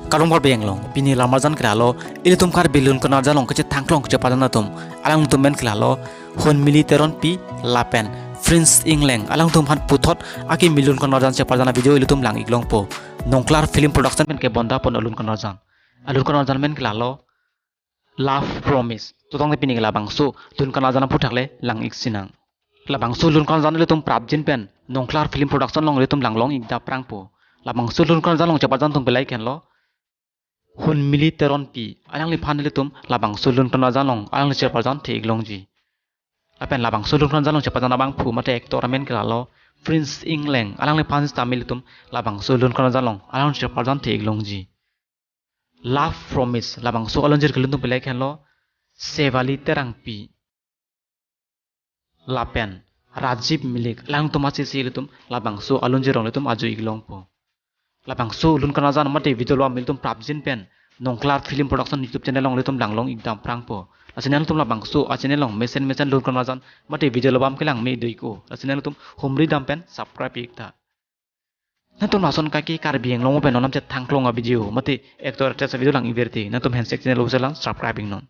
kalong par beng long pini lamarjan kralo ilitum kar bilun konar jalong kache thanglong kache padana tum alang tum men kralo hon militeron pi lapen Prince Ingleng alang tum han puthot aki milun konar jan che padana video ilitum lang iglong po nongklar film production men ke bonda pon alun konar jan men kralo love promise tutong ne pini labang so lun konar jan puthakle lang ik sinang labang so lun konar jan ilitum prabjin pen nongklar film production long ilitum lang long ik da prang po labang so lun konar jan long che padan tum belai ken lo hun militeron pi alang li phan tum labang sulun konar jalong alang li cheparjan thik longji apen labang sulun konar jalong cheparjan abang phu mate actor amen kralo Prince Ingleng alang li phan tamil tum labang sulun konar jalong alang li cheparjan thik longji love promise labang so alonjir kelun tum belai khen lo sevali terang pi lapen Rajiv Milik alang tum achi tum labang so alonjir rong tum aju iglong po labang so lun kana jan mate video lo miltum prabjin pen nongklar film production youtube channel long letum langlong ikdam prang po channel tum labang so a channel long mesen lun kana jan mate video lo bam kelang me dei ko channel tum humri dam pen subscribe ikta na tum nason ka ki kar bieng long pen onam che thangklong a video mate actor actress video lang iverti na tum handshake channel lo selang subscribing non